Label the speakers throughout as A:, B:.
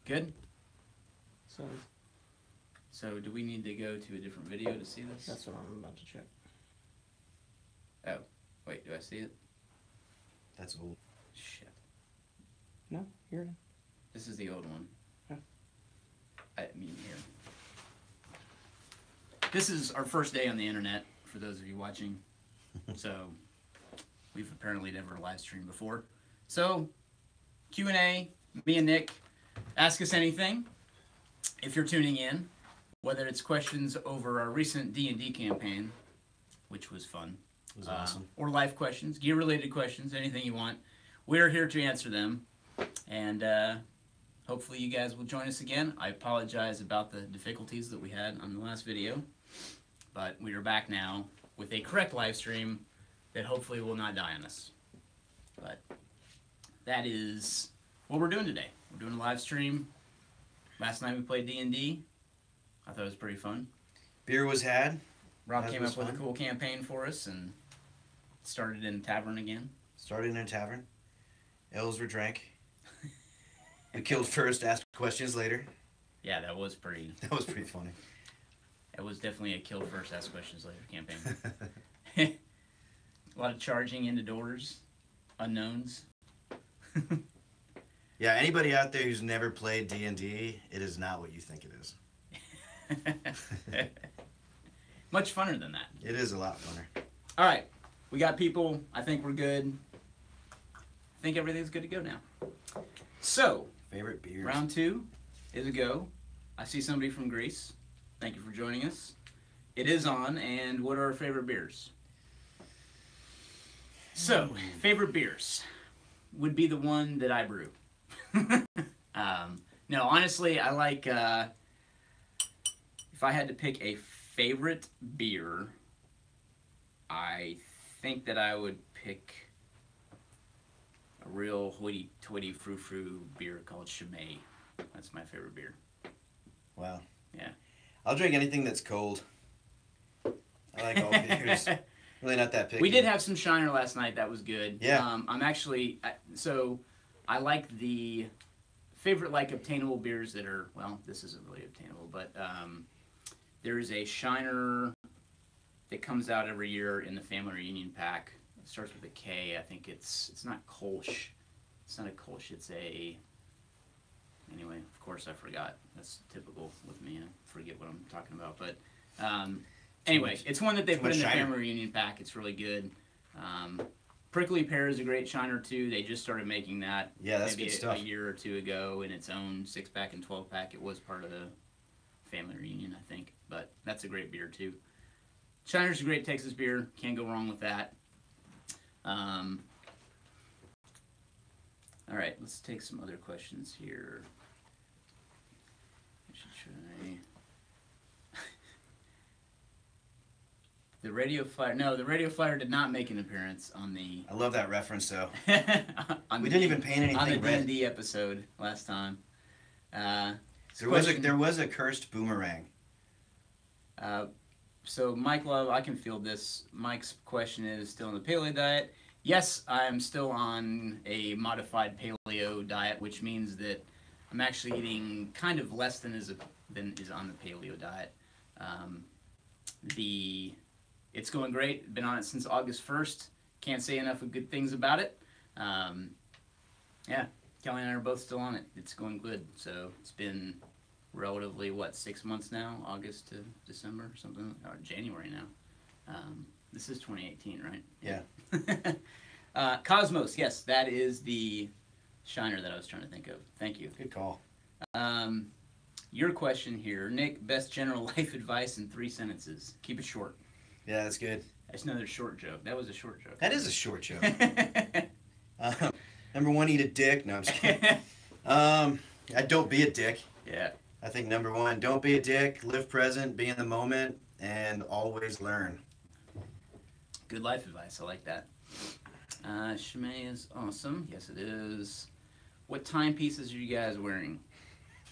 A: Good?
B: So
A: So do we need to go to a different video to see this?
B: that's what I'm about to check.
A: Oh, wait, do I see it?
C: That's old.
A: Shit.
B: No, you're in.
A: This is the old one.
B: Yeah.
A: I mean, here. This is our first day on the internet, for those of you watching. So, we've apparently never live streamed before. So, Q&A, me and Nick, ask us anything. If you're tuning in, whether it's questions over our recent D&D campaign, which was fun.
C: It was awesome.
A: Or life questions, gear-related questions, anything you want. We're here to answer them. And hopefully you guys will join us again. I apologize about the difficulties that we had on the last video. But we are back now with a correct live stream that hopefully will not die on us. But that is what we're doing today. We're doing a live stream. Last night we played D&D. I thought it was pretty fun.
C: Beer was had.
A: Rob came up with a cool campaign for us and started in a tavern again.
C: Started in a tavern. Ales were drank. We killed first, asked questions later.
A: Yeah, that was pretty...
C: That was pretty funny.
A: It was definitely a kill first, ask questions later campaign. A lot of charging into doors, unknowns.
C: Yeah, anybody out there who's never played D&D, it is not what you think it is.
A: Much funner than that.
C: It is a lot funner.
A: All right, we got people. I think we're good. I think everything's good to go now. So,
C: Favorite beers?
A: round 2 is a go. I see somebody from Greece. Thank you for joining us. It is on, and what are our favorite beers? So, favorite beers would be the one that I brew. No, honestly, I like, if I had to pick a favorite beer, I think that I would pick a real hoity-toity frou-frou beer called Chimay. That's my favorite beer.
C: Wow.
A: Yeah.
C: I'll drink anything that's cold. I like all beers. Really not that picky.
A: We did have some Shiner last night. That was good.
C: Yeah.
A: I'm actually, so I like the favorite like obtainable beers that are, well, this isn't really obtainable, but there is a Shiner that comes out every year in the family reunion pack. It starts with a K. I think it's not Kolsch. It's not a Kolsch. It's a, anyway, of course I forgot. That's typical with me. I forget what I'm talking about. But anyway, it's one that they put in the family reunion pack. It's really good. Prickly Pear is a great Shiner too. They just started making that
C: that's
A: maybe
C: good stuff.
A: A year or two ago in its own 6-pack and 12-pack. It was part of the family reunion, I think. But that's a great beer too. Shiner's a great Texas beer. Can't go wrong with that. All right, let's take some other questions here. I should try. The Radio Flyer. No, the Radio Flyer did not make an appearance on the.
C: I love that reference, though.
A: We
C: didn't even paint anything
A: on the
C: red.
A: D&D episode last time.
C: There was a cursed boomerang.
A: So Mike Love, I can field this. Mike's question is still on the Paleo Diet. Yes, I'm still on a modified Paleo Diet, which means that I'm actually eating kind of less than is on the Paleo Diet. It's going great. Been on it since August 1st. Can't say enough of good things about it. Yeah, Kelly and I are both still on it. It's going good. So it's been relatively, 6 months now? August to December or something? Or January now. This is 2018, right?
C: Yeah.
A: Cosmos, yes, that is the Shiner that I was trying to think of. Thank you.
C: Good call.
A: Your question here, Nick, best general life advice in 3 sentences. Keep it short.
C: Yeah, that's good.
A: That's another short joke. That was a short joke.
C: That is a short joke. Number 1, eat a dick. No, I'm just kidding. Don't be a dick.
A: Yeah.
C: I think number 1, don't be a dick, live present, be in the moment, and always learn.
A: Good life advice. I like that. Chimay is awesome. Yes, it is. What timepieces are you guys wearing?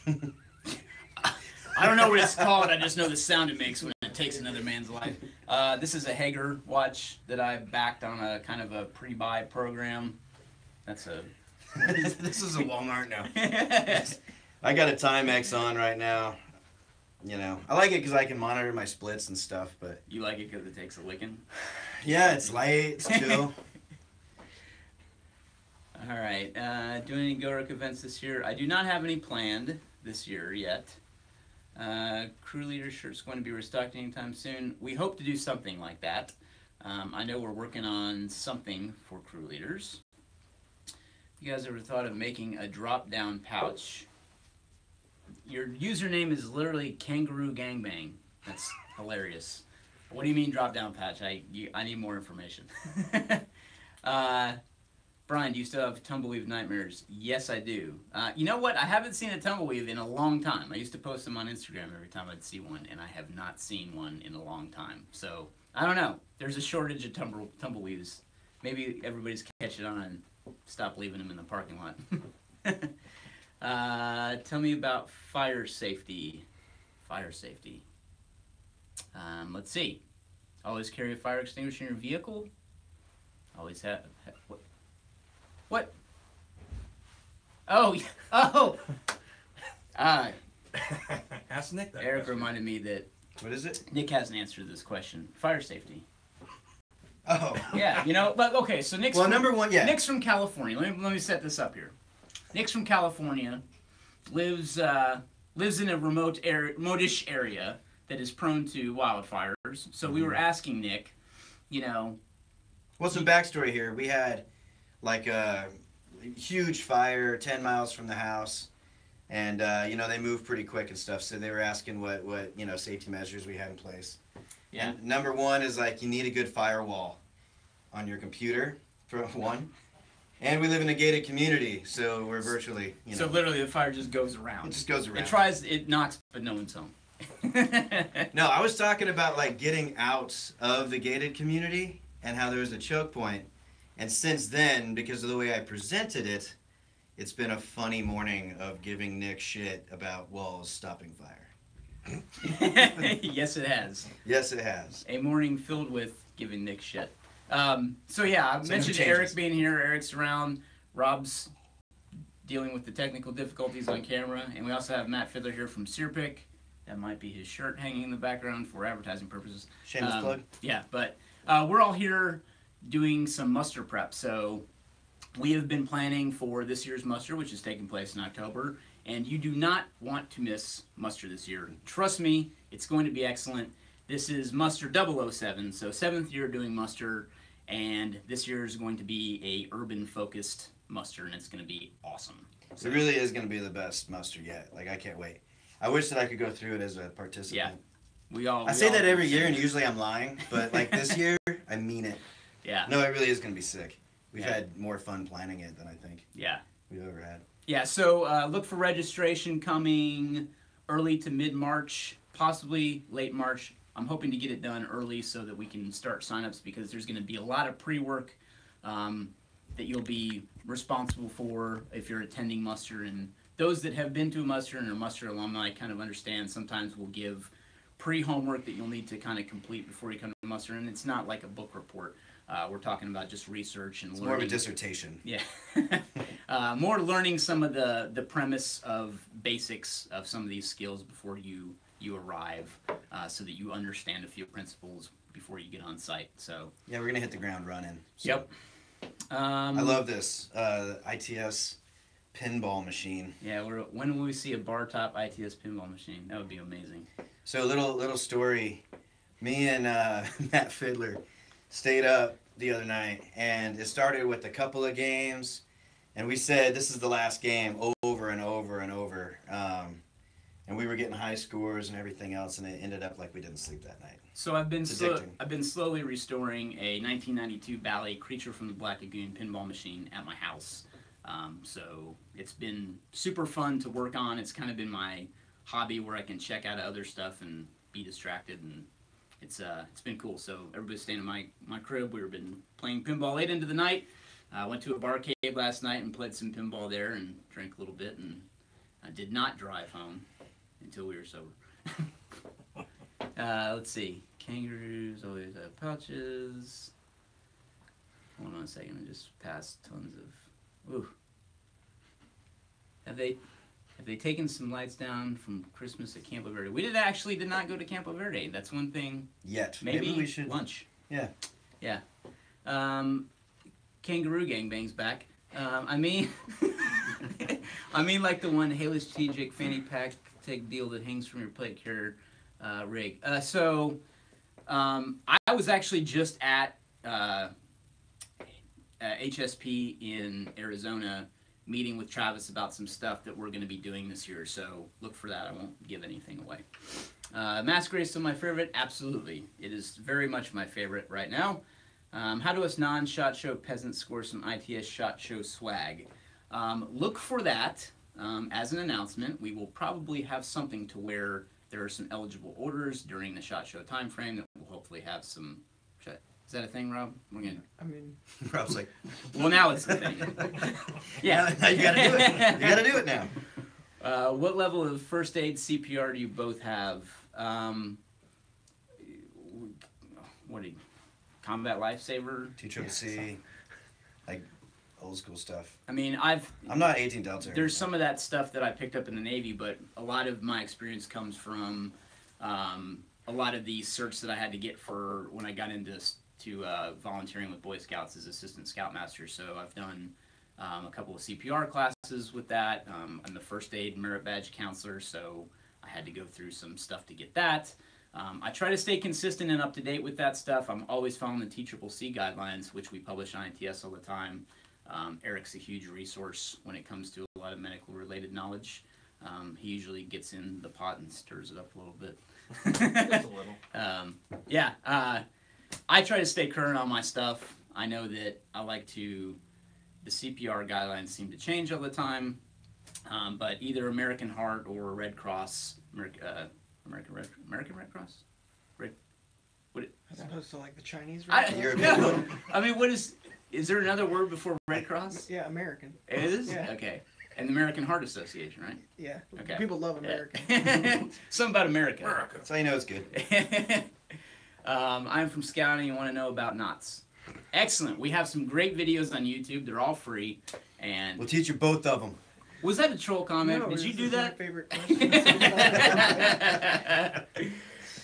A: I don't know what it's called. I just know the sound it makes when it takes another man's life. This is a Hager watch that I backed on a kind of a pre-buy program. That's a...
C: This is a Walmart now. I got a Timex on right now. You know, I like it because I can monitor my splits and stuff. But
A: You like it because it takes a licking?
C: yeah, it's light. It's chill.
A: All right. Doing any GoRuck events this year? I do not have any planned this year yet. Crew leader shirt's going to be restocked anytime soon. We hope to do something like that. I know we're working on something for crew leaders. You guys ever thought of making a drop-down pouch? Your username is literally Kangaroo Gangbang. That's hilarious. What do you mean drop-down pouch? I need more information. Brian, do you still have tumbleweave nightmares? Yes, I do. You know what? I haven't seen a tumbleweave in a long time. I used to post them on Instagram every time I'd see one, and I have not seen one in a long time. So, I don't know. There's a shortage of tumbleweaves. Maybe everybody's catching on and stop leaving them in the parking lot. Tell me about fire safety. Fire safety. Let's see. Always carry a fire extinguisher in your vehicle. Always have. What? Oh, oh.
D: Ask Nick that
A: Eric
D: question.
A: reminded me that
C: What is it?
A: Nick hasn't answered this question. Fire safety.
C: Oh.
A: Yeah, you know, but okay, so Nick's
C: Well,
A: from,
C: number one, yeah.
A: Nick's from California. Let me set this up here. Nick's from California, lives in a remote-ish area that is prone to wildfires. So we were asking Nick, you know.
C: Well, some backstory here. We had like a huge fire 10 miles from the house, and you know, they move pretty quick and stuff. So they were asking what you know, safety measures we had in place.
A: Yeah.
C: And number one is like you need a good firewall on your computer for one. And we live in a gated community, so we're virtually, you know.
A: So literally the fire just goes around.
C: It just goes around.
A: It knocks, but no one's home.
C: No, I was talking about like getting out of the gated community and how there was a choke point. And since then, because of the way I presented it, it's been a funny morning of giving Nick shit about walls stopping fire.
A: Yes, it has.
C: Yes, it has.
A: A morning filled with giving Nick shit. So yeah, I mentioned
C: changes.
A: Eric being here. Eric's around. Rob's dealing with the technical difficulties on camera. And we also have Matt Fiddler here from Searpick. That might be his shirt hanging in the background for advertising purposes.
C: Shameless plug.
A: Yeah, but we're all here doing some muster prep. So we have been planning for this year's muster, which is taking place in October. And you do not want to miss muster this year. Trust me, it's going to be excellent. This is muster 007, so 7th year doing muster, and this year is going to be a urban-focused muster, and it's going to be awesome. So,
C: It really is going to be the best muster yet. Like, I can't wait. I wish that I could go through it as a participant.
A: Yeah.
C: I say that every year, and usually I'm lying, but like this year, I mean it.
A: Yeah.
C: No, it really is going to be sick. We've had more fun planning it than I think
A: Yeah.
C: we've ever had.
A: Yeah, so look for registration coming early to mid-March, possibly late March. I'm hoping to get it done early so that we can start signups because there's going to be a lot of pre-work that you'll be responsible for if you're attending muster. And those that have been to a muster and are muster alumni kind of understand sometimes we'll give pre-homework that you'll need to kind of complete before you come to muster. And it's not like a book report. We're talking about just research and learning.
C: More of a dissertation.
A: Yeah. More learning some of the premise of basics of some of these skills before you arrive so that you understand a few principles before you get on site. So
C: Yeah, we're going to hit the ground running. So.
A: Yep.
C: I love this ITS pinball machine.
A: Yeah, when will we see a bar top ITS pinball machine? That would be amazing.
C: So little story. Me and Matt Fiddler stayed up the other night, and it started with a couple of games, and we said this is the last game over and over and over. And we were getting high scores and everything else, and it ended up like we didn't sleep that night.
A: So I've been
C: addicting.
A: slowly restoring a 1992 Bally Creature from the Black Lagoon pinball machine at my house. So it's been super fun to work on. It's kind of been my hobby where I can check out other stuff and be distracted, and it's been cool. So everybody's staying in my crib. We've been playing pinball late into the night. I went to a barcade last night and played some pinball there and drank a little bit, and I did not drive home until we were sober. Let's see. Kangaroos always have pouches. Hold on a second. I just passed tons of... Ooh. Have they... have they taken some lights down from Christmas at Campo Verde? We did not go to Campo Verde. That's one thing.
C: Yet.
A: Maybe
C: we should.
A: lunch.
C: Yeah.
A: Yeah. Kangaroo Gangbangs back. I mean, like the one Haley Strategic Fanny Pack Take deal that hangs from your plate carrier rig. I was actually just at HSP in Arizona meeting with Travis about some stuff that we're going to be doing this year, so look for that. I won't give anything away. Masquerade is still my favorite? Absolutely. It is very much my favorite right now. How do us non-SHOT Show peasants score some ITS SHOT Show swag? Look for that as an announcement. We will probably have something to where there are some eligible orders during the SHOT Show time frame that will hopefully have some... Is that a thing, Rob? We're gonna...
B: I mean...
C: Rob's like...
A: Well, now it's a thing. Yeah.
C: Now you gotta do it. You gotta do it now.
A: What level of first aid CPR do you both have? What do you... Combat Lifesaver?
C: T-Triple-C, like old school stuff.
A: I mean,
C: I'm not 18 Delta.
A: There's some of that stuff that I picked up in the Navy, but a lot of my experience comes from a lot of the certs that I had to get for when I got into volunteering with Boy Scouts as Assistant Scoutmaster. So I've done a couple of CPR classes with that. I'm the First Aid Merit Badge Counselor, so I had to go through some stuff to get that. I try to stay consistent and up to date with that stuff. I'm always following the T-Triple-C guidelines, which we publish on ITS all the time. Eric's a huge resource when it comes to a lot of medical related knowledge. He usually gets in the pot and stirs it up a little bit.
B: Just a little.
A: I try to stay current on my stuff. I know that the CPR guidelines seem to change all the time, but either American Heart or Red Cross, American Red Cross?
B: As opposed to like the Chinese
C: European.
A: I mean, is there another word before Red Cross?
B: Yeah, American.
A: It is?
B: Yeah.
A: Okay. And the American Heart Association, right?
B: Yeah.
A: Okay.
B: People love American.
A: Yeah. Something about America.
C: That's how you know it's good.
A: I'm from Scouting. You want to know about knots. Excellent. We have some great videos on YouTube. They're all free. And
C: We'll teach you both of them.
A: was that a troll comment?
B: No,
A: Did you
B: this
A: do
B: is
A: that?
B: My favorite question.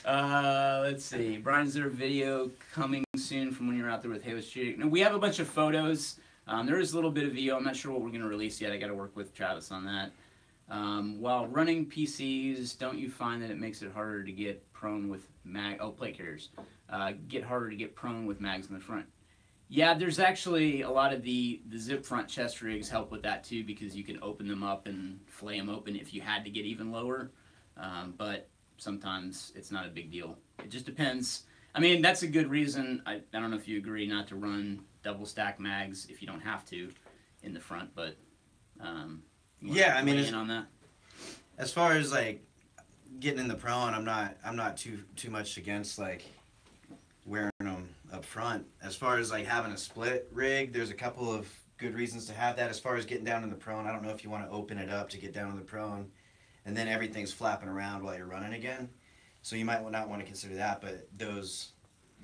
A: Let's see. Brian, is there a video coming soon from when you're out there with Haley Strategic? No, we have a bunch of photos. There is a little bit of video. I'm not sure what we're going to release yet. I got to work with Travis on that. While running PCs, don't you find that it makes it harder to get prone with plate carriers? Get harder to get prone with mags in the front. Yeah, there's actually a lot of the zip front chest rigs help with that too, because you can open them up and flay them open if you had to get even lower. But sometimes it's not a big deal. It just depends. I mean, that's a good reason. I don't know if you agree not to run double stack mags if you don't have to in the front, but
C: yeah, I mean,
A: in on that.
C: As far as like getting in the prone, I'm not too much against like wearing them up front. As far as like having a split rig, there's a couple of good reasons to have that. As far as getting down in the prone, I don't know if you want to open it up to get down in the prone, and then everything's flapping around while you're running again. So you might not want to consider that, but those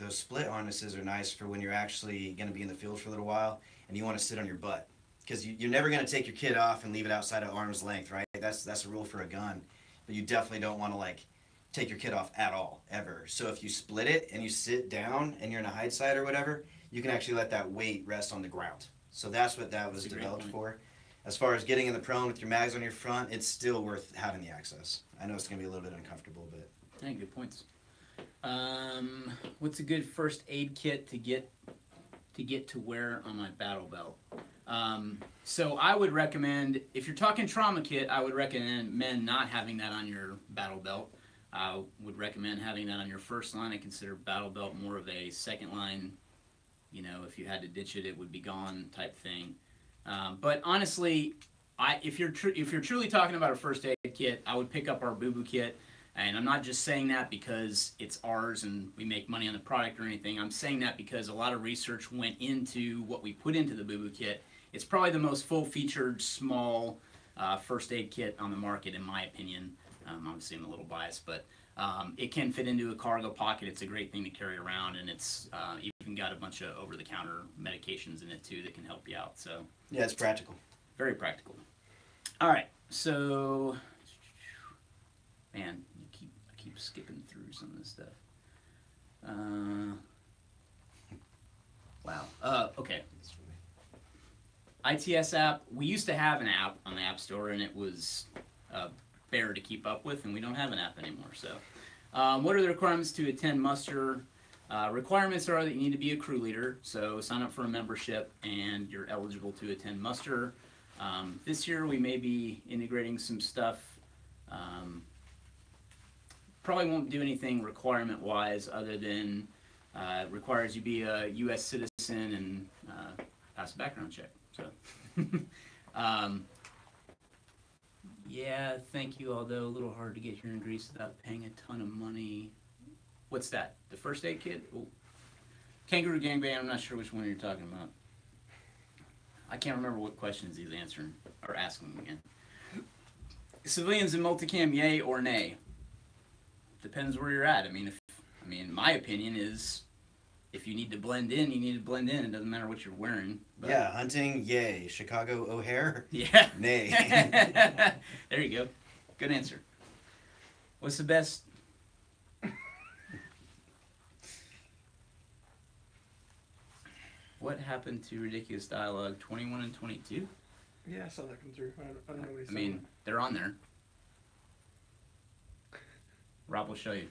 C: split harnesses are nice for when you're actually going to be in the field for a little while and you want to sit on your butt. Because you're never going to take your kit off and leave it outside of arm's length, right? That's a rule for a gun. But you definitely don't want to like take your kit off at all, ever. So if you split it and you sit down and you're in a hide side or whatever, you can actually let that weight rest on the ground. So that's what that was developed for. As far as getting in the prone with your mags on your front, it's still worth having the access. I know it's going to be a little bit uncomfortable, but...
A: Yeah, good points. What's a good first aid kit to get to wear on my battle belt? So I would recommend, if you're talking trauma kit, I would recommend not having that on your battle belt. I would recommend having that on your first line. I consider battle belt more of a second line. You know, if you had to ditch it, it would be gone type thing. But honestly, if you're truly talking about a first aid kit, I would pick up our Boo Boo kit. And I'm not just saying that because it's ours and we make money on the product or anything. I'm saying that because a lot of research went into what we put into the Boo Boo kit. It's probably the most full-featured, small first aid kit on the market, in my opinion. Obviously, I'm a little biased, but it can fit into a cargo pocket. It's a great thing to carry around, and it's even got a bunch of over-the-counter medications in it, too, that can help you out. So
C: yeah, it's practical.
A: Very practical. All right, so man, I keep skipping through some of this stuff. Wow. Okay. ITS app. We used to have an app on the App Store, and it was fair to keep up with, and we don't have an app anymore. So, what are the requirements to attend muster? Requirements are that you need to be a crew leader, so sign up for a membership, and you're eligible to attend muster. This year, we may be integrating some stuff. Probably won't do anything requirement-wise other than requires you be a U.S. citizen and pass a background check. So, yeah, thank you. Although a little hard to get here in Greece without paying a ton of money. What's that? The first aid kit? Ooh. Kangaroo gangbang. I'm not sure which one you're talking about. I can't remember what questions he's answering or asking again. Civilians in multicam, yay or nay? Depends where you're at. I mean, my opinion is, if you need to blend in, you need to blend in. It doesn't matter what you're wearing. But...
C: Yeah, hunting, yay. Chicago O'Hare,
A: yeah,
C: nay.
A: There you go. Good answer. What's the best? What happened to Ridiculous Dialogue 21 and 22?
B: Yeah, I saw that come through. I don't know what he's
A: I mean, they're on there. Rob will show you.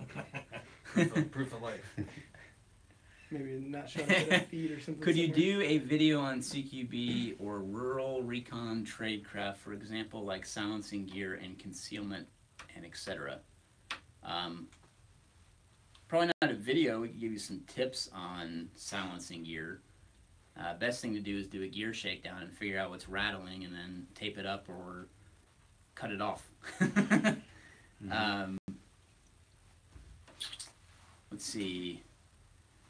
D: Proof of life.
B: Maybe not showing up at a feed or something.
A: Could you do a video on CQB or rural recon tradecraft, for example, like silencing gear and concealment and etc.? Probably not a video. We could give you some tips on silencing gear. Best thing to do is do a gear shakedown and figure out what's rattling and then tape it up or cut it off. Let's see.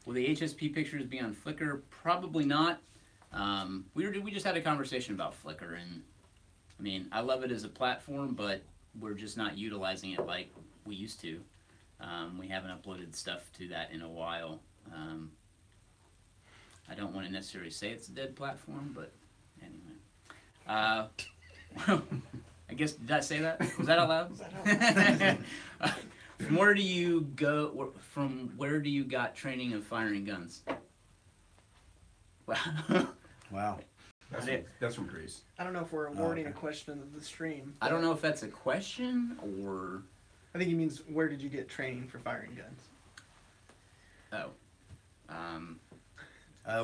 A: Will the HSP pictures be on Flickr? Probably not. We just had a conversation about Flickr, and I mean, I love it as a platform, but we're just not utilizing it like we used to. We haven't uploaded stuff to that in a while. I don't want to necessarily say it's a dead platform, but anyway. I guess, did I say that? Was that out loud?
B: Was that out loud?
A: From where do you go? From where do you got training of firing guns? Wow.
C: Wow.
D: That's from Greece.
B: I don't know if we're awarding a question of the stream.
A: I don't know if that's a question or...
B: I think he means, where did you get training for firing guns?
A: Oh.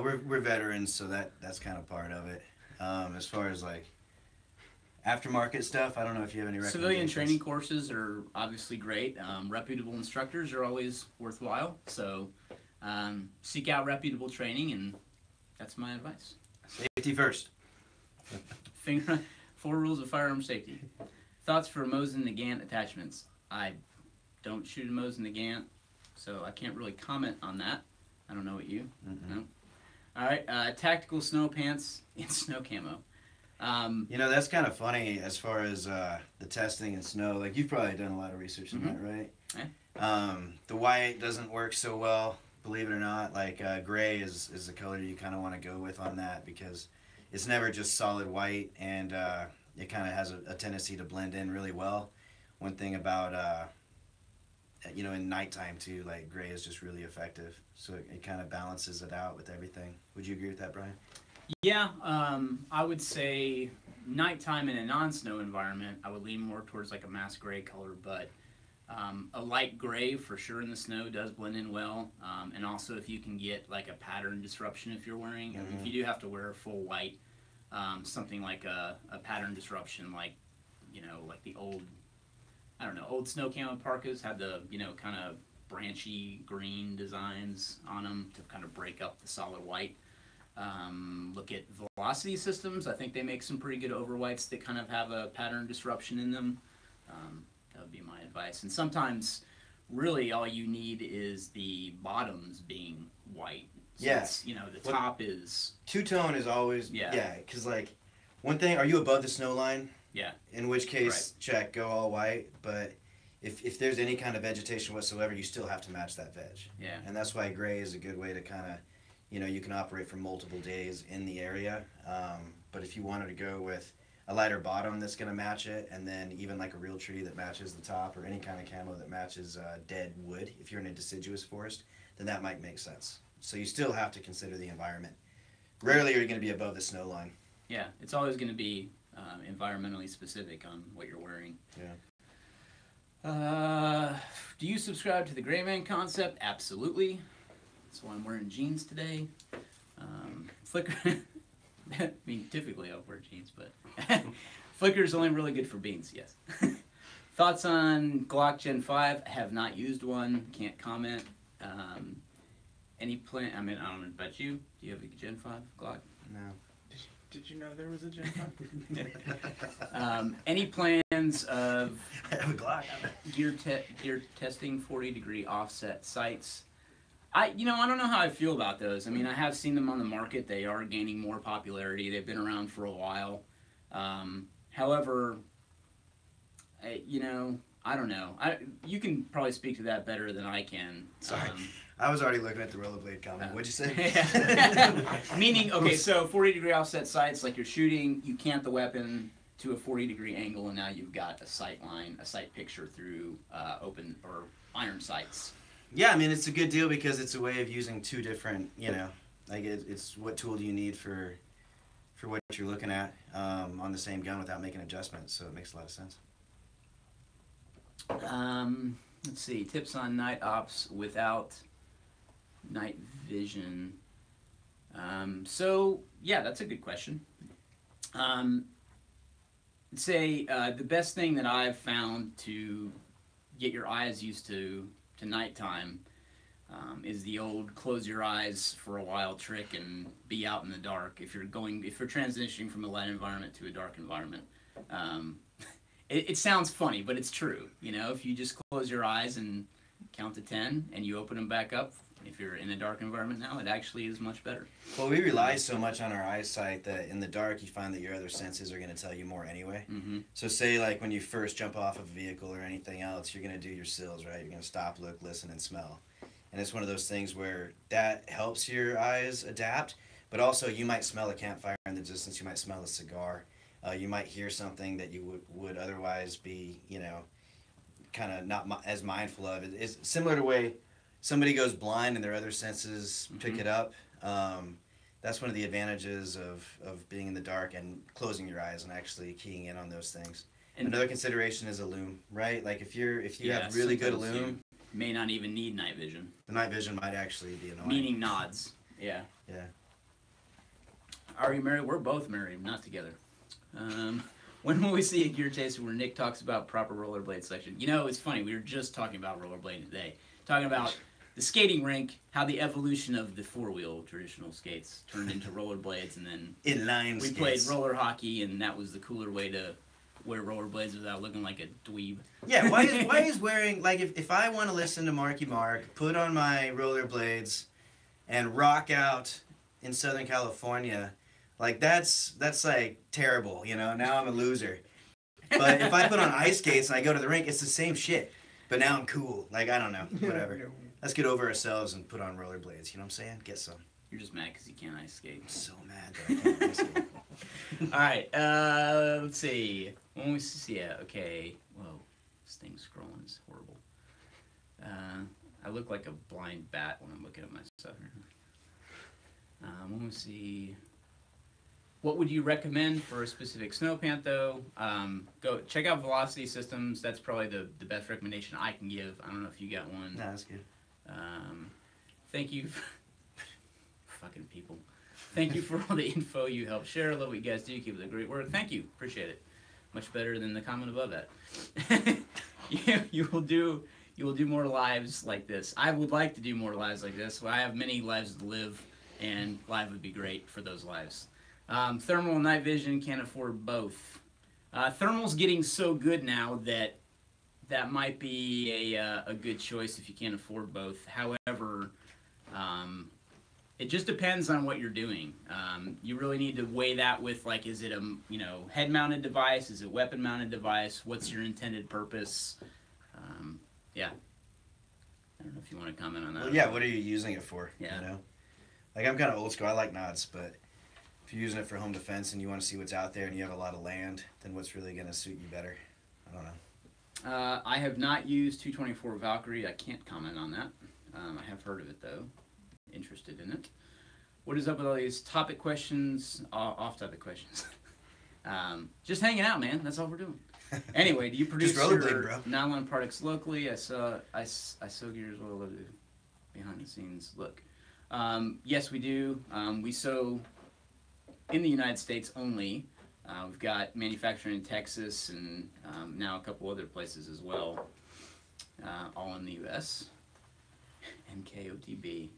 C: We're veterans, so that's kind of part of it. As far as like aftermarket stuff, I don't know if you have any recommendations.
A: Civilian training courses are obviously great. Reputable instructors are always worthwhile. So seek out reputable training, and that's my advice.
C: Safety first.
A: 4 rules of firearm safety. Thoughts for Mosin Nagant attachments. I don't shoot a Mosin Nagant, so I can't really comment on that. I don't know what you. No. All right. Tactical snow pants in snow camo.
C: You know, that's kind of funny as far as the testing in snow. Like, you've probably done a lot of research on that, right?
A: Yeah.
C: The white doesn't work so well, believe it or not. Like, gray is the color you kind of want to go with on that, because it's never just solid white, and it kind of has a tendency to blend in really well. One thing about, you know, in nighttime too, like, gray is just really effective. So it kind of balances it out with everything. Would you agree with that, Brian?
A: Yeah, I would say nighttime in a non-snow environment, I would lean more towards like a mass gray color, but a light gray for sure in the snow does blend in well. And also if you can get like a pattern disruption if you're wearing, if you do have to wear full white, something like a pattern disruption, like, you know, like the old, I don't know, old snow camo parkas had the, you know, kind of branchy green designs on them to kind of break up the solid white. Look at Velocity Systems. I think they make some pretty good overwhites that kind of have a pattern disruption in them. That would be my advice. And sometimes really all you need is the bottoms being white. So
C: Yes.
A: you know, the top is...
C: Two-tone is always... Yeah, because, like, one thing, are you above the snow line?
A: Yeah.
C: In which case, check, go all white. But if there's any kind of vegetation whatsoever, you still have to match that veg.
A: Yeah.
C: And that's why gray is a good way to kind of, you know, you can operate for multiple days in the area. But if you wanted to go with a lighter bottom that's going to match it, and then even like a real tree that matches the top, or any kind of camo that matches dead wood. If you're in a deciduous forest, then that might make sense. So you still have to consider the environment. Rarely are you going to be above the snow line.
A: Yeah, it's always going to be environmentally specific on what you're wearing.
C: Yeah.
A: Do you subscribe to the gray man concept? Absolutely. That's why I'm wearing jeans today. Flickr. I mean, typically I'll wear jeans, but Flickr is only really good for beans. Yes. Thoughts on Glock Gen 5? I have not used one. Can't comment. Any plan? I mean, I don't know about you. Do you have a Gen 5 Glock?
C: No.
B: Did you know there was a Gen 5?
A: Any plans of
C: I have a Glock.
A: gear testing 40-degree offset sights? I don't know how I feel about those. I mean, I have seen them on the market. They are gaining more popularity. They've been around for a while. However, I don't know. You can probably speak to that better than I can.
C: Sorry. I was already looking at the rollerblade comment. What'd you say?
A: Meaning, okay, so 40-degree offset sights, like you're shooting, you cant the weapon to a 40-degree angle, and now you've got a sight line, a sight picture through open or iron sights.
C: Yeah, I mean, it's a good deal because it's a way of using two different, like it's what tool do you need for what you're looking at on the same gun without making adjustments, so it makes a lot of sense.
A: Let's see, tips on night ops without night vision. So, yeah, that's a good question. Say the best thing that I've found to get your eyes used to nighttime is the old close your eyes for a while trick and be out in the dark. If you're transitioning from a light environment to a dark environment, it sounds funny, but it's true. If you just close your eyes and count to 10 and you open them back up, if you're in a dark environment now, it actually is much better.
C: Well, we rely so much on our eyesight that in the dark you find that your other senses are going to tell you more anyway.
A: Mm-hmm.
C: So say like when you first jump off of a vehicle or anything else, you're going to do your sills, right? You're going to stop, look, listen, and smell. And it's one of those things where that helps your eyes adapt, but also you might smell a campfire in the distance, you might smell a cigar, you might hear something that you would otherwise be, kind of not as mindful of. It's similar to the way somebody goes blind and their other senses pick it up. That's one of the advantages of being in the dark and closing your eyes and actually keying in on those things. And another consideration is a loom, right? Like if you have really good loom,
A: you may not even need night vision.
C: The night vision might actually be annoying.
A: Meaning nods. Yeah.
C: Yeah.
A: Are you married? We're both married, not together. When will we see a gear taster where Nick talks about proper rollerblade selection? It's funny. We were just talking about rollerblading today. Talking about the skating rink, how the evolution of the four-wheel traditional skates turned into rollerblades, and then
C: inline
A: we played roller hockey, and that was the cooler way to wear rollerblades without looking like a dweeb.
C: Yeah, why is wearing, like, if I want to listen to Marky Mark, put on my rollerblades, and rock out in Southern California, like, that's like, terrible, Now I'm a loser. But if I put on ice skates and I go to the rink, it's the same shit. But now I'm cool. Like, I don't know. Whatever. Let's get over ourselves and put on rollerblades. You know what I'm saying? Get some.
A: You're just mad because you can't ice skate.
C: I'm so mad that I can't ice skate.
A: All right. Let's see. When we see it, okay. Whoa. This thing's scrolling is horrible. I look like a blind bat when I'm looking at my stuff here. When we see... What would you recommend for a specific snow pant, though? Go check out Velocity Systems. That's probably the best recommendation I can give. I don't know if you got one.
C: No, that's good.
A: Thank you. Fucking people. Thank you for all the info you helped share. I love what you guys do. Keep up the great work. Thank you. Appreciate it. Much better than the comment above that. You will do more lives like this. I would like to do more lives like this. I have many lives to live, and live would be great for those lives. Thermal and night vision can't afford both. Thermal's getting so good now that might be a good choice if you can't afford both. However, it just depends on what you're doing. You really need to weigh that with, like, is it a head-mounted device? Is it a weapon-mounted device? What's your intended purpose? Yeah. I don't know if you want to comment on that.
C: Well, yeah, what are you using it for?
A: Yeah.
C: Like, I'm kind of old school. I like nods, but... If If you're using it for home defense and you want to see what's out there and you have a lot of land, then what's really going to suit you better? I don't know.
A: I have not used 224 Valkyrie. I can't comment on that. I have heard of it though. Interested in it. What is up with all these topic questions? Off-topic questions. Just hanging out, man. That's all we're doing. Anyway, do you produce your nylon products locally? I sew gear as well. Love the behind the scenes look. Yes, we do. We sew in the United States only. We've got manufacturing in Texas and now a couple other places as well. All in the U.S. NKOTB.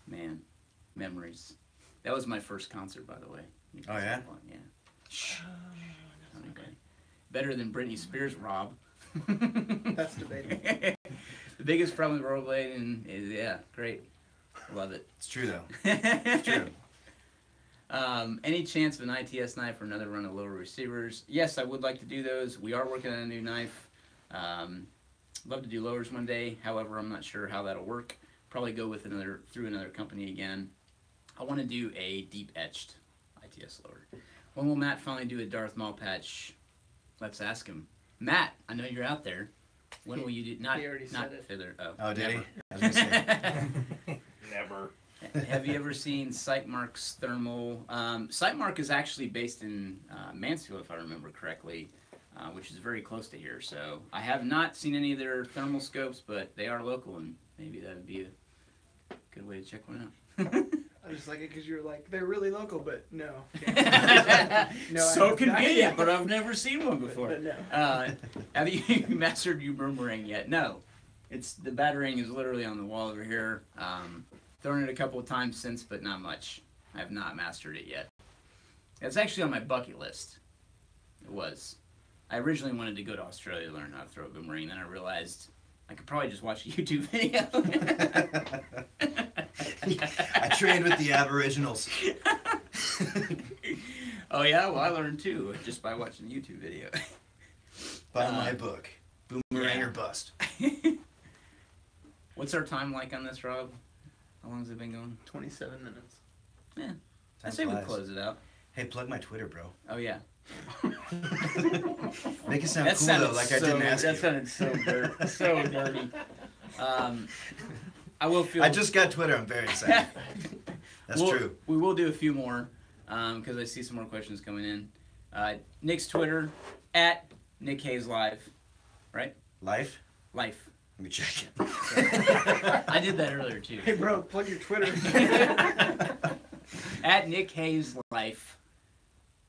A: Man, memories. That was my first concert, by the way.
C: Oh, yeah?
A: Yeah. Shh. Okay. Better than Britney Spears, Rob.
B: That's debatable.
A: The biggest problem with rollerblading is, yeah, great. Love it.
C: It's true, though. It's true.
A: Any chance of an ITS knife or another run of lower receivers? Yes, I would like to do those. We are working on a new knife. Love to do lowers one day. However, I'm not sure how that'll work. Probably go with through another company again. I want to do a deep etched ITS lower. When will Matt finally do a Darth Maul patch? Let's ask him. Matt, I know you're out there. When will you do? Not
B: He already said it.
A: Fiddler.
C: Oh, did he?
A: Never.
C: I was going to say.
D: Never.
A: Have you ever seen Sightmark's thermal? Sightmark is actually based in Mansfield, if I remember correctly, which is very close to here. So I have not seen any of their thermal scopes, but they are local, and maybe that would be a good way to check one out.
B: I just like it because you're like, they're really local, but no. No,
A: So convenient, but I've never seen one before.
B: But no.
A: Have you mastered your boomerang yet? No. The batarang is literally on the wall over here. Thrown it a couple of times since, but not much. I have not mastered it yet. It's actually on my bucket list. It was. I originally wanted to go to Australia to learn how to throw a boomerang, then I realized I could probably just watch a YouTube video.
C: I trained with the Aboriginals.
A: Oh yeah? Well, I learned too, just by watching a YouTube video.
C: Buy my book, Boomerang or Bust.
A: What's our time like on this, Rob? How long has it been going?
B: 27 minutes.
A: Yeah. I say we close it out.
C: Hey, plug my Twitter, bro.
A: Oh, yeah.
C: Make it sound cool, though, like I didn't ask you.
A: That sounded so dirty. I will feel...
C: I just got Twitter. I'm very excited. That's true.
A: We will do a few more, because I see some more questions coming in. Nick's Twitter, at Nick Hayes Live. Right?
C: Life?
A: Life.
C: Let me check it.
A: I did that earlier, too.
B: Hey, bro, plug your Twitter.
A: At Nick Hayes Life.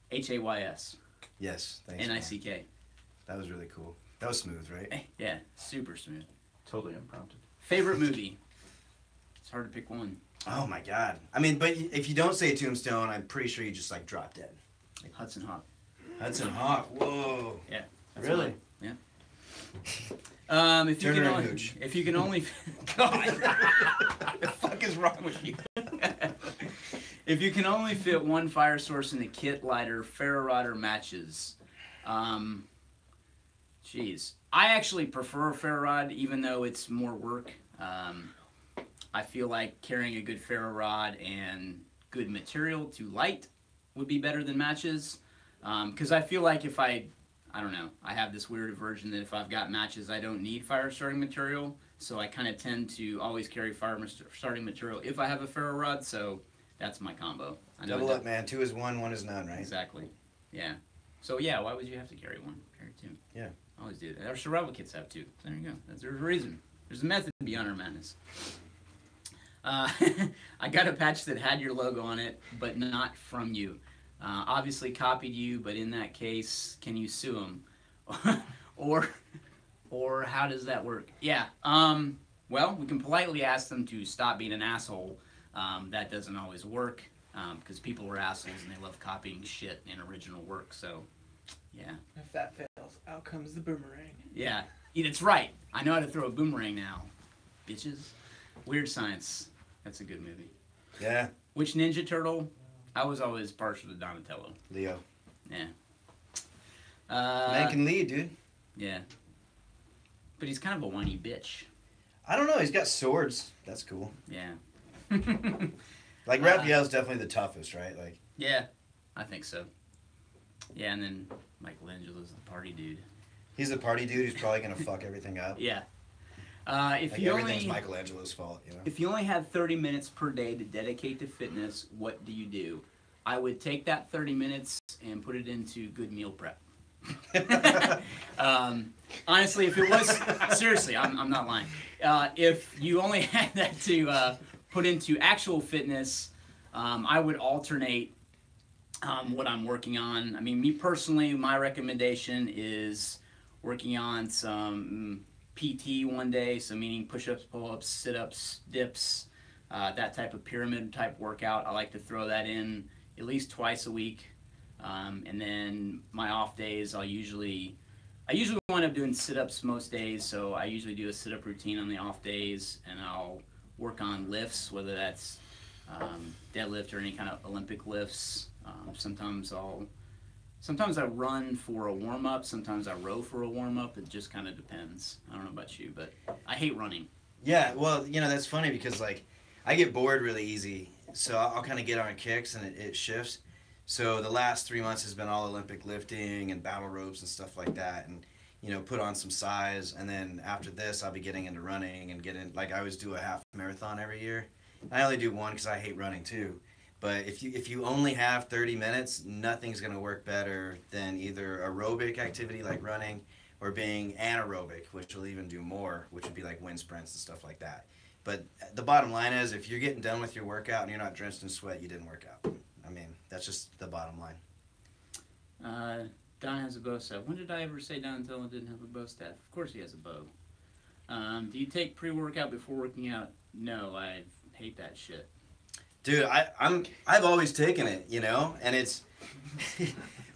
A: Hays.
C: Yes, thanks.
A: Nick.
C: That was really cool. That was smooth, right?
A: Yeah, super smooth.
D: Totally unprompted.
A: Favorite movie? It's hard to pick one.
C: Oh my god. I mean, but if you don't say Tombstone, I'm pretty sure you just like drop dead.
A: Like Hudson Hawk.
C: Hudson Hawk. Whoa.
A: Yeah.
C: Really?
A: Yeah. If you can only God, what the fuck is wrong with you? If you can only fit one fire source in a kit, lighter, ferro rod, or matches, geez, I actually prefer ferro rod, even though it's more work. I feel like carrying a good ferro rod and good material to light would be better than matches, because I feel like if I don't know, I have this weird aversion that if I've got matches, I don't need fire starting material, so I kind of tend to always carry fire starting material if I have a ferro rod, so that's my combo.
C: Double up, man. 2 is 1, 1 is none, right?
A: Exactly. Yeah. So yeah, why would you have to carry one? Carry 2.
C: Yeah.
A: Always do that. Our survival kits have 2. There you go. There's a reason. There's a method beyond our madness. I got a patch that had your logo on it, but not from you. Obviously copied you, but in that case, can you sue them? or how does that work? Yeah. Well, we can politely ask them to stop being an asshole. That doesn't always work because people are assholes and they love copying shit in original work. So, yeah.
B: If that fails, out comes the boomerang.
A: Yeah, it's right. I know how to throw a boomerang now, bitches. Weird Science. That's a good movie.
C: Yeah.
A: Which Ninja Turtle? I was always partial to Donatello.
C: Leo.
A: Yeah.
C: Man can lead, dude.
A: Yeah. But he's kind of a whiny bitch.
C: I don't know. He's got swords. That's cool.
A: Yeah.
C: Like Raphael's definitely the toughest, right? Like.
A: Yeah, I think so. Yeah, and then Michelangelo's the party dude.
C: He's the party dude who's probably gonna fuck everything up.
A: Yeah. If
C: Like
A: you
C: everything's
A: only
C: Michelangelo's fault, you know.
A: if you only had 30 minutes per day to dedicate to fitness, what do you do? I would take that 30 minutes and put it into good meal prep. Honestly, if it was seriously, I'm not lying. If you only had that to put into actual fitness, I would alternate what I'm working on. I mean, me personally, my recommendation is working on some PT one day, so meaning push-ups, pull-ups, sit-ups, dips, that type of pyramid type workout. I like to throw that in at least twice a week. And then my off days, I usually wind up doing sit-ups most days, so I usually do a sit-up routine on the off days, and I'll work on lifts, whether that's deadlift or any kind of Olympic lifts. Sometimes I run for a warm-up, sometimes I row for a warm-up. It just kind of depends. I don't know about you, but I hate running.
C: Yeah, well, you know, that's funny because, like, I get bored really easy, so I'll kind of get on kicks and it shifts. So the last 3 months has been all Olympic lifting and battle ropes and stuff like that, and, you know, put on some size. And then after this, I'll be getting into running and like, I always do a half marathon every year. I only do one because I hate running too. But if you only have 30 minutes, nothing's going to work better than either aerobic activity like running or being anaerobic, which will even do more, which would be like wind sprints and stuff like that. But the bottom line is, if you're getting done with your workout and you're not drenched in sweat, you didn't work out. I mean, that's just the bottom line.
A: Don has a bow staff. When did I ever say Don Tillman didn't have a bow staff? Of course he has a bow. Do you take pre-workout before working out? No, I hate that shit.
C: Dude, I've always taken it, you know, and it's,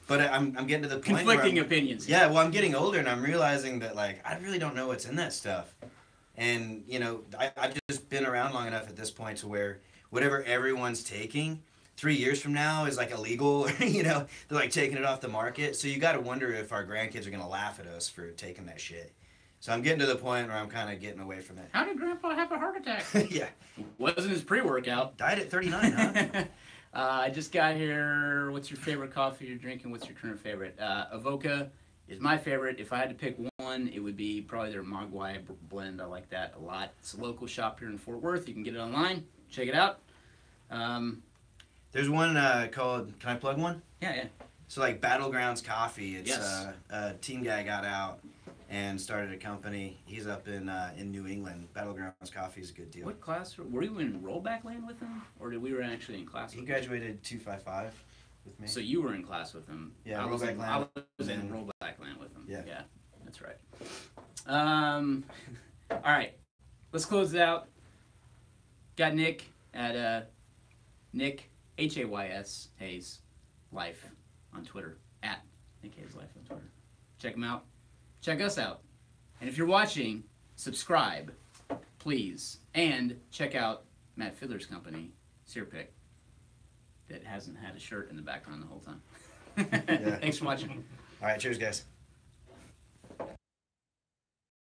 C: but I'm getting to the point
A: conflicting opinions.
C: Yeah, well, I'm getting older and I'm realizing that, like, I really don't know what's in that stuff, and you know, I've just been around long enough at this point to where whatever everyone's taking 3 years from now is like illegal, you know, they're like taking it off the market. So you got to wonder if our grandkids are gonna laugh at us for taking that shit. So I'm getting to the point where I'm kind of getting away from it.
A: How did Grandpa have a heart attack?
C: Yeah.
A: Wasn't his pre-workout.
C: Died at 39, huh?
A: I just got here. What's your favorite coffee you're drinking? What's your current favorite? Avoca is my favorite. If I had to pick one, it would be probably their Mogwai blend. I like that a lot. It's a local shop here in Fort Worth. You can get it online. Check it out.
C: There's one called, can I plug one?
A: Yeah.
C: So like Battlegrounds Coffee, it's
A: Yes.
C: A team guy got out and started a company. He's up in New England. Battlegrounds Coffee is a good deal.
A: What class were you in rollback land with him, or did we were actually in class?
C: He
A: with
C: graduated 255 with me.
A: So you were in class with him.
C: Yeah,
A: I was in
C: rollback
A: land with him.
C: Yeah.
A: Yeah, that's right. All right, let's close it out. Got Nick at Nick Hays Hayes Life on Twitter, at Nick Hayes Life on Twitter. Check him out. Check us out. And if you're watching, subscribe, please. And check out Matt Fiddler's company, Searpick, that hasn't had a shirt in the background the whole time.
C: Yeah.
A: Thanks for watching.
C: All right, cheers, guys.